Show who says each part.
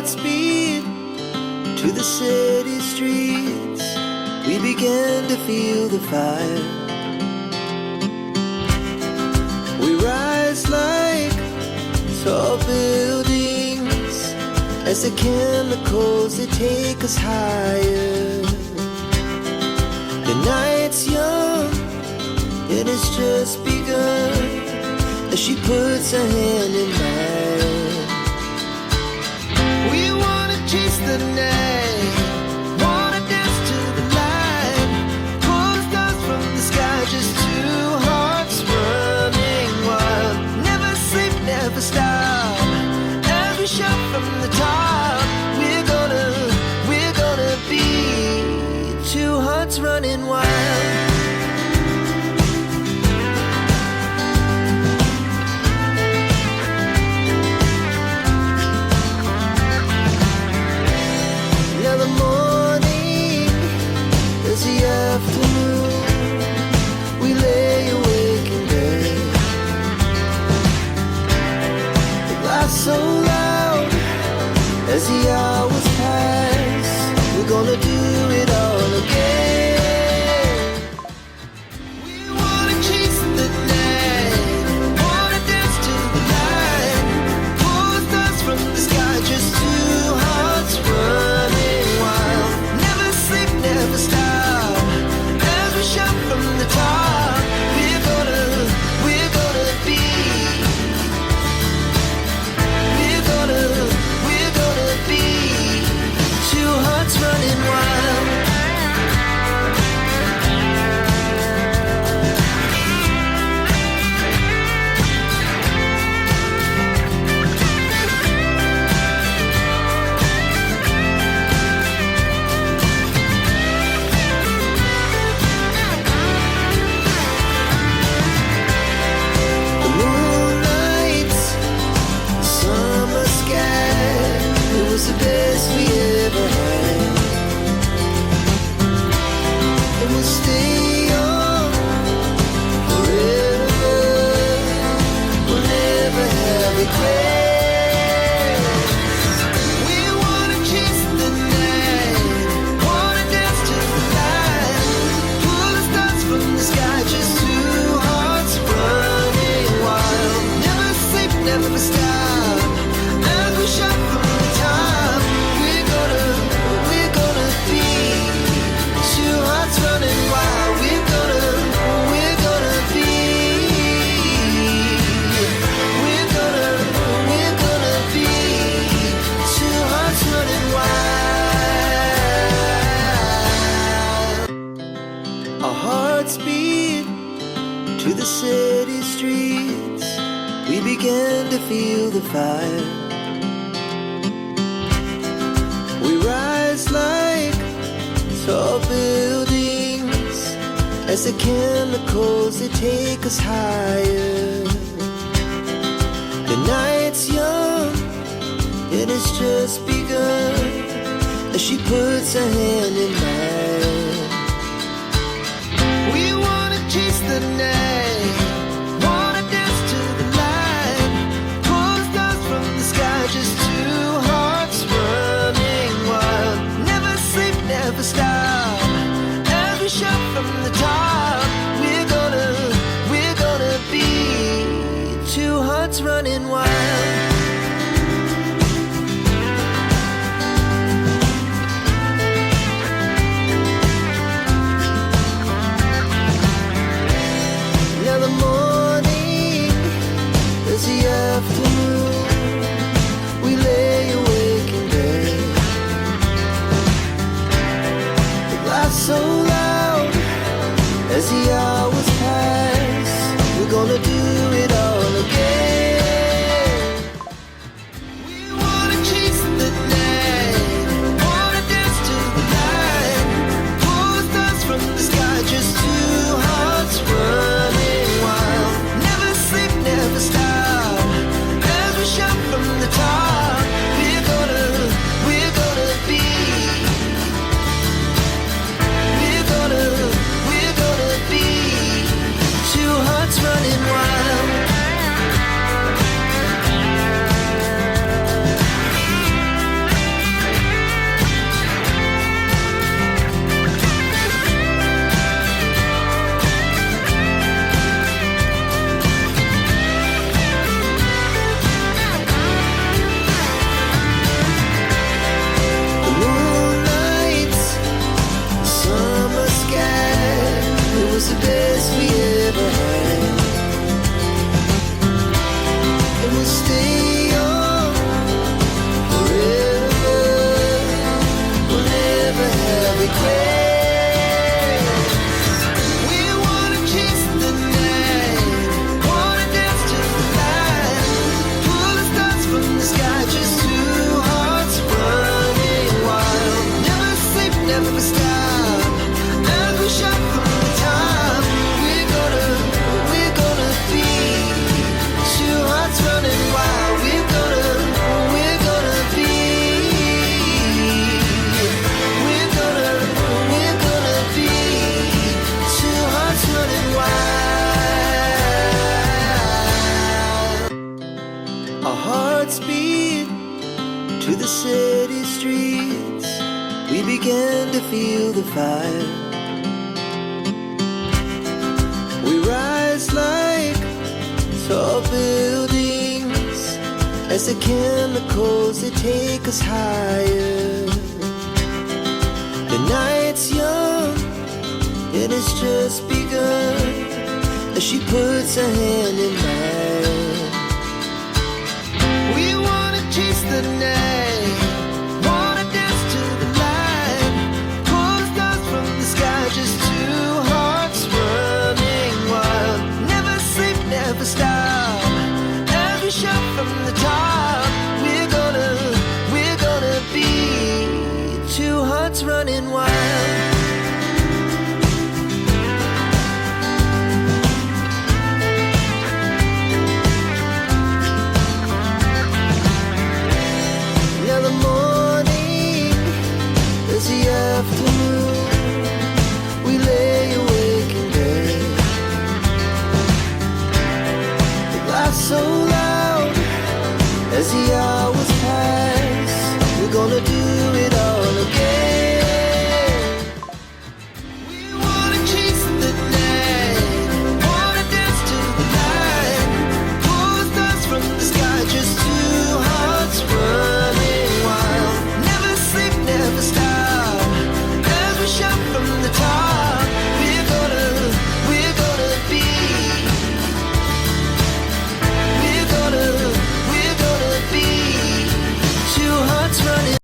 Speaker 1: hearts beat to the city streets. We began to feel the fire. We rise like tall buildings as the chemicals, they take us higher. The night's young, it has just begun, as she puts her hand in mine. We wanna chase the night, wanna dance to the light, pull the stars from the sky, just two hearts running wild. Never sleep, never stop, as we shout from the top. We're gonna be two hearts running wild. Now the morning is the afternoon. We lay awake in bed. The laughs so loud as the hours pass. We're gonna do it all again. We wanna chase the night, wanna dance to the light, pull the stars from the sky, just two hearts running wild. Never sleep, never stop, as we shout from the top. We're gonna be, we're gonna be two hearts running wild. The moonlight, summer sky, it was the best we ever had. And we'll stay young forever. We'll never have regrets. We wanna chase the night, wanna dance to the light, pull the stars from the sky, just two hearts running wild. Never sleep, never stop, as we shout from the top. We're gonna be two hearts running wild. We're gonna be, we're gonna be two hearts running wild. Our hearts beat to the city streets. We began to feel the fire. We rise like tall buildings as the chemicals, they take us higher. The night's young, it has just begun, as she puts her hand in mine. We wanna chase the night, wanna dance to the light, pull the stars from the sky, just two hearts running wild. Never sleep, never stop, as we shout from the top. We're gonna be two hearts running wild. hearts beat to the city streets. We began to feel the fire. We rise like tall buildings as the chemicals, they take us higher. The night's young and it's just begun as she puts her hand in mine. We wanna chase the night, wanna dance to the light, pull the stars from the sky, just two hearts running wild. Never sleep, never stop, as we shout from the top. We're gonna be two hearts running wild. Now the morning is the afternoon. We lay awake in bed. The laughs so loud as the hours pass. We're gonna do it all again. We wanna chase the night, wanna dance to the light, pull the stars from the sky, just two hearts running wild. Never sleep, never stop, as we shout from the top. We're gonna be, we're gonna be two hearts running.